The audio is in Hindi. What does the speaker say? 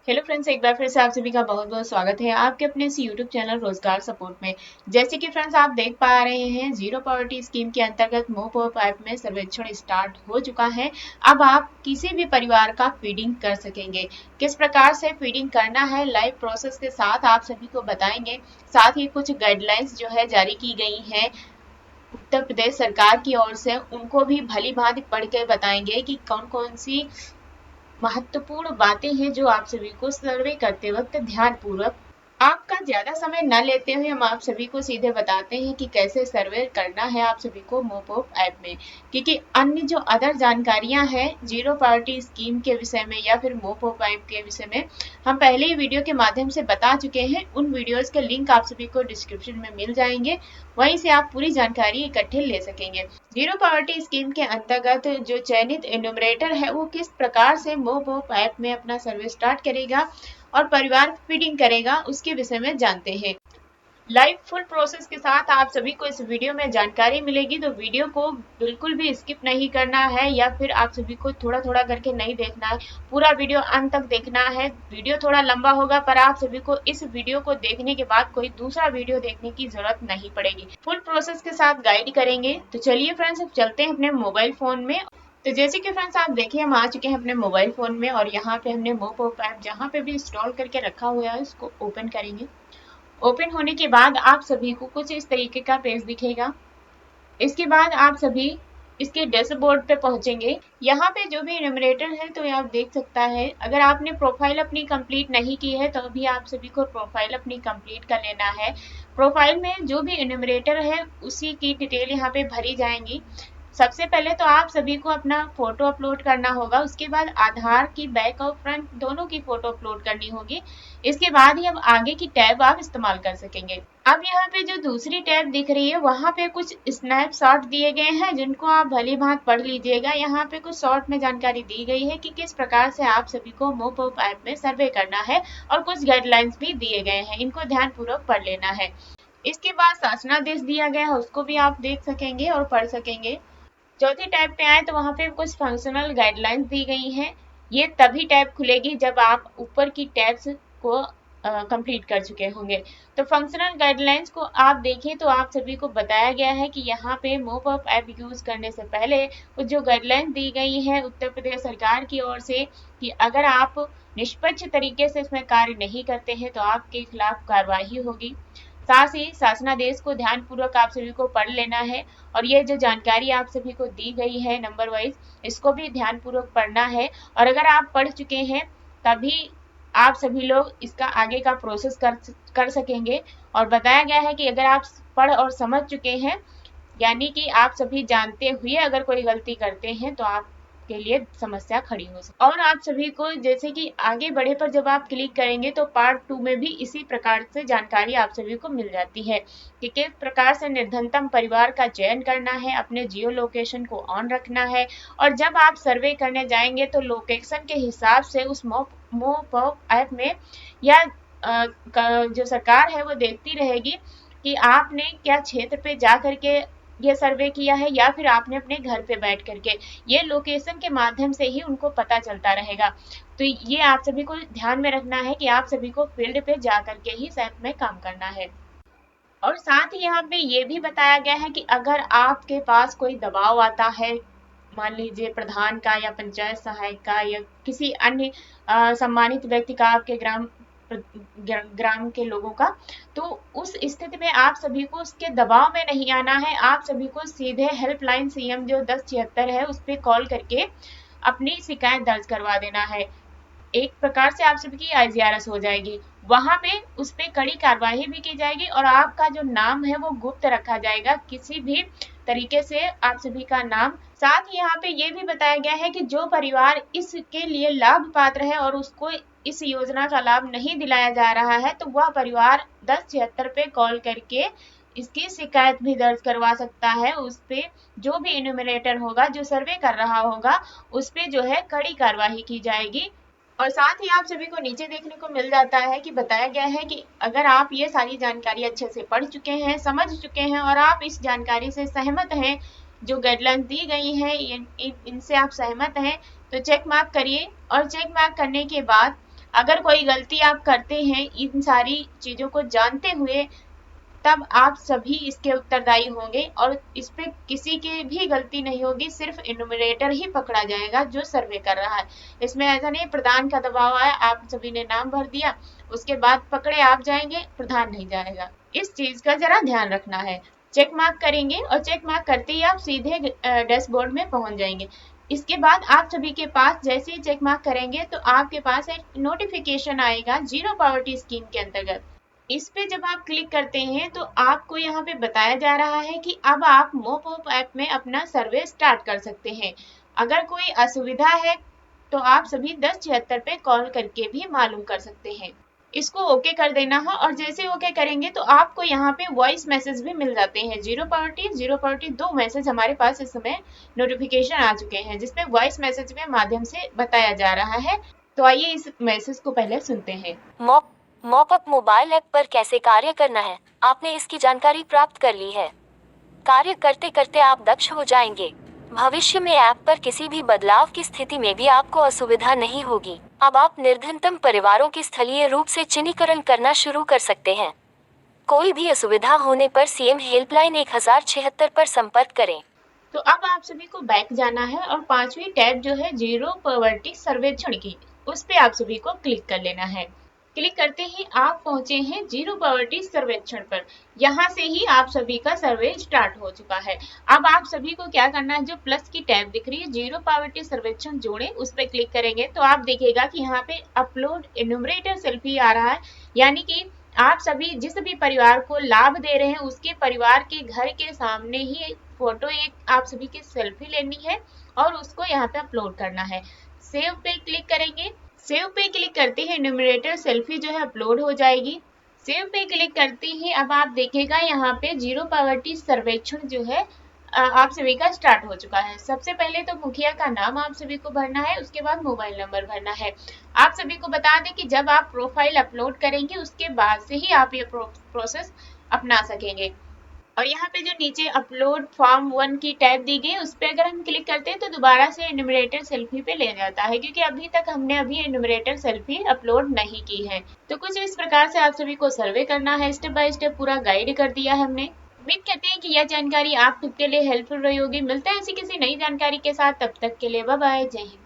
हेलो फ्रेंड्स, एक बार फिर से आप सभी का बहुत बहुत स्वागत है आपके अपने इस यूट्यूब चैनल रोजगार सपोर्ट में। जैसे कि फ्रेंड्स आप देख पा रहे हैं, जीरो पॉवर्टी स्कीम के अंतर्गत मोप ऐप में सर्वेक्षण स्टार्ट हो चुका है। अब आप किसी भी परिवार का फीडिंग कर सकेंगे। किस प्रकार से फीडिंग करना है लाइव प्रोसेस के साथ आप सभी को बताएंगे। साथ ही कुछ गाइडलाइंस जो है जारी की गई है उत्तर प्रदेश सरकार की ओर से, उनको भी भली भांति पढ़ के बताएंगे कि कौन कौन सी महत्वपूर्ण बातें हैं जो आप सभी को सर्वे करते वक्त ध्यान पूर्वक। आपका ज्यादा समय न लेते हुए हम आप सभी को सीधे बताते हैं कि कैसे सर्वे करना है आप सभी को मोपॉप ऐप में, क्योंकि अन्य जो अदर जानकारियां हैं जीरो पावर्टी स्कीम के विषय में या फिर मोपॉप ऐप के विषय में हम पहले ही वीडियो के माध्यम से बता चुके हैं। उन वीडियोस के लिंक आप सभी को डिस्क्रिप्शन में मिल जाएंगे, वहीं से आप पूरी जानकारी इकट्ठे ले सकेंगे। जीरो पावर्टी स्कीम के अंतर्गत जो चयनित एन्यूमरेटर है वो किस प्रकार से मोपॉप ऐप में अपना सर्वे स्टार्ट करेगा और परिवार फीडिंग करेगा, उसके विषय में जानते हैं। लाइव फुल प्रोसेस के साथ आप सभी को इस वीडियो में जानकारी मिलेगी, तो वीडियो को बिल्कुल भी स्किप नहीं करना है या फिर आप सभी को थोड़ा थोड़ा करके नहीं देखना है, पूरा वीडियो अंत तक देखना है। वीडियो थोड़ा लंबा होगा पर आप सभी को इस वीडियो को देखने के बाद कोई दूसरा वीडियो देखने की जरूरत नहीं पड़ेगी। फुल प्रोसेस के साथ गाइड करेंगे। तो चलिए फ्रेंड्स, अब चलते हैं अपने मोबाइल फोन में। तो जैसे कि फ्रेंड्स आप देखिए, हम आ चुके हैं अपने मोबाइल फोन में और यहाँ पे हमने मोपॉप ऐप जहाँ पे भी इंस्टॉल करके रखा हुआ है उसको ओपन करेंगे। ओपन होने के बाद आप सभी को कुछ इस तरीके का पेज दिखेगा। इसके बाद आप सभी इसके डैशबोर्ड पे पहुंचेंगे। यहाँ पे जो भी एन्यूमरेटर है तो आप देख सकता है, अगर आपने प्रोफाइल अपनी कंप्लीट नहीं की है तो अभी आप सभी को प्रोफाइल अपनी कंप्लीट कर लेना है। प्रोफाइल में जो भी एन्यूमरेटर है उसी की डिटेल यहाँ पे भरी जाएंगी। सबसे पहले तो आप सभी को अपना फोटो अपलोड करना होगा, उसके बाद आधार की बैक और फ्रंट दोनों की फोटो अपलोड करनी होगी। इसके बाद ही अब आगे की टैब आप इस्तेमाल कर सकेंगे। अब यहाँ पे जो दूसरी टैब दिख रही है वहां पे कुछ स्नैपशॉट दिए गए हैं जिनको आप भली भांति पढ़ लीजिएगा। यहाँ पे कुछ शॉर्ट में जानकारी दी गई है कि किस प्रकार से आप सभी को मोपॉप ऐप में सर्वे करना है और कुछ गाइडलाइंस भी दिए गए हैं, इनको ध्यान पूर्वक पढ़ लेना है। इसके बाद शासनादेश दिया गया है, उसको भी आप देख सकेंगे और पढ़ सकेंगे। चौथी टैब पे आए तो वहां पे कुछ फंक्शनल गाइडलाइंस दी गई हैं। ये तभी टैब खुलेगी जब आप ऊपर की टैब्स को कंप्लीट कर चुके होंगे। तो फंक्शनल गाइडलाइंस को आप देखें तो आप सभी को बताया गया है कि यहाँ पे मोपॉप ऐप यूज करने से पहले कुछ जो गाइडलाइंस दी गई है उत्तर प्रदेश सरकार की ओर से कि अगर आप निष्पक्ष तरीके से इसमें कार्य नहीं करते हैं तो आपके खिलाफ कार्रवाई होगी। साथ ही शासनादेश को ध्यान पूर्वक आप सभी को पढ़ लेना है और ये जो जानकारी आप सभी को दी गई है नंबर वाइज, इसको भी ध्यान पूर्वक पढ़ना है। और अगर आप पढ़ चुके हैं तभी आप सभी लोग इसका आगे का प्रोसेस कर सकेंगे। और बताया गया है कि अगर आप पढ़ और समझ चुके हैं, यानी कि आप सभी जानते हुए अगर कोई गलती करते हैं तो आप के लिए समस्या खड़ी हो सकती है। और आप सभी को जैसे कि आगे बढ़े पर जब आप क्लिक करेंगे तो पार्ट 2 में भी इसी प्रकार से जानकारी आप सभी को मिल जाती है कि किस प्रकार से निर्धनतम परिवार का चयन करना है, अपने जियो लोकेशन को ऑन रखना है और जब आप सर्वे करने जाएंगे तो लोकेशन के हिसाब से उस मोपॉप ऐप में या जो सरकार है वो देखती रहेगी कि आपने क्या क्षेत्र पे जा करके ये सर्वे किया है या फिर आपने अपने घर पे बैठ करके, ये लोकेशन के माध्यम से ही उनको पता चलता रहेगा। तो ये आप सभी को ध्यान में रखना है कि आप सभी को फील्ड पे जा करके ही ऐप में काम करना है। और साथ ही यहाँ पे ये भी बताया गया है कि अगर आपके पास कोई दबाव आता है, मान लीजिए प्रधान का या पंचायत सहायक का या किसी अन्य सम्मानित व्यक्ति का, आपके ग्राम के लोगों का, तो उस स्थिति में आप सभी को उसके दबाव में नहीं आना है। आप सभी को सीधे हेल्पलाइन सीएम जो 1076 है उस पर कॉल करके अपनी शिकायत दर्ज करवा देना है। एक प्रकार से आप सभी की IGRS हो जाएगी, वहां पे उस पे कड़ी कार्रवाई भी की जाएगी और आपका जो नाम है वो गुप्त रखा जाएगा, किसी भी तरीके से आप सभी का नाम। साथ ही यहाँ पे ये भी बताया गया है कि जो परिवार इसके लिए लाभ पात्र है और उसको इस योजना का लाभ नहीं दिलाया जा रहा है तो वह परिवार 1076 पे कॉल करके इसकी शिकायत भी दर्ज करवा सकता है। उस पे जो भी इन्यूमरेटर होगा, जो सर्वे कर रहा होगा, उस पे जो है कड़ी कार्रवाई की जाएगी। और साथ ही आप सभी को नीचे देखने को मिल जाता है कि बताया गया है कि अगर आप ये सारी जानकारी अच्छे से पढ़ चुके हैं, समझ चुके हैं और आप इस जानकारी से सहमत हैं, जो गाइडलाइन दी गई है इनसे आप सहमत हैं, तो चेक मार्क करिए। और चेक मार्क करने के बाद अगर कोई गलती आप करते हैं इन सारी चीजों को जानते हुए, तब आप सभी इसके उत्तरदायी होंगे और इस पे किसी की भी गलती नहीं होगी, सिर्फ इन्यूमरेटर ही पकड़ा जाएगा जो सर्वे कर रहा है। इसमें ऐसा नहीं प्रधान का दबाव आया, आप सभी ने नाम भर दिया, उसके बाद पकड़े आप जाएंगे, प्रधान नहीं जाएगा। इस चीज का जरा ध्यान रखना है। चेक मार्क करेंगे और चेक मार्क करते ही आप सीधे डैशबोर्ड में पहुंच जाएंगे। इसके बाद आप सभी के पास जैसे ही चेक मार्क करेंगे तो आपके पास एक नोटिफिकेशन आएगा जीरो पॉवर्टी स्कीम के अंतर्गत। इस पे जब आप क्लिक करते हैं तो आपको यहाँ पे बताया जा रहा है कि अब आप मोप ऐप में अपना सर्वे स्टार्ट कर सकते हैं। अगर कोई असुविधा है तो आप सभी 1076 पे कॉल करके भी मालूम कर सकते हैं। इसको ओके कर देना है और जैसे ओके करेंगे तो आपको यहाँ पे वॉइस मैसेज भी मिल जाते हैं। जीरो पॉवर्टी 2 मैसेज हमारे पास इस समय नोटिफिकेशन आ चुके हैं जिसमें वॉइस मैसेज के माध्यम से बताया जा रहा है। तो आइए इस मैसेज को पहले सुनते हैं। मॉपअप मोबाइल ऐप पर कैसे कार्य करना है, आपने इसकी जानकारी प्राप्त कर ली है। कार्य करते करते आप दक्ष हो जाएंगे। भविष्य में ऐप पर किसी भी बदलाव की स्थिति में भी आपको असुविधा नहीं होगी। अब आप निर्धनतम परिवारों की स्थलीय रूप से चिन्हीकरण करना शुरू कर सकते हैं। कोई भी असुविधा होने पर सीएम हेल्पलाइन 1076 पर संपर्क करें। तो अब आप सभी को बैक जाना है और 5वीं टैब जो है जीरो पॉवर्टी सर्वेक्षण की, उस पे आप सभी को क्लिक कर लेना है। क्लिक करते ही आप पहुंचे हैं जीरो पॉवर्टी सर्वेक्षण पर। यहाँ से ही आप सभी का सर्वे स्टार्ट हो चुका है। अब आप सभी को क्या करना है, जो प्लस की टैब दिख रही है जीरो पॉवर्टी सर्वेक्षण जोड़े, उस पर क्लिक करेंगे तो आप देखिएगा कि यहाँ पे अपलोड इन्यूमरेटर सेल्फी आ रहा है। यानी कि आप सभी जिस भी परिवार को लाभ दे रहे हैं उसके परिवार के घर के सामने ही फोटो एक आप सभी की सेल्फी लेनी है और उसको यहाँ पे अपलोड करना है। सेव पे क्लिक करेंगे। सेव पे क्लिक करते ही न्यूमरेटर सेल्फी जो है अपलोड हो जाएगी। सेव पे क्लिक करते ही अब आप देखेगा यहाँ पे जीरो पॉवर्टी सर्वेक्षण जो है आप सभी का स्टार्ट हो चुका है। सबसे पहले तो मुखिया का नाम आप सभी को भरना है, उसके बाद मोबाइल नंबर भरना है। आप सभी को बता दें कि जब आप प्रोफाइल अपलोड करेंगे उसके बाद से ही आप ये प्रोसेस अपना सकेंगे। और यहाँ पे जो नीचे अपलोड फॉर्म 1 की टैब दी गई है उस पर अगर हम क्लिक करते हैं तो दोबारा से एन्यूमरेटर सेल्फी पे ले जाता है, क्योंकि अभी तक हमने एन्यूमरेटर सेल्फी अपलोड नहीं की है। तो कुछ इस प्रकार से आप सभी को सर्वे करना है। स्टेप बाय स्टेप पूरा गाइड कर दिया है हमने। उम्मीद करते हैं कि यह जानकारी आप सबके लिए हेल्पफुल रही होगी। मिलते हैं ऐसी किसी नई जानकारी के साथ, तब तक के लिए बाय बाय, जय हिंद।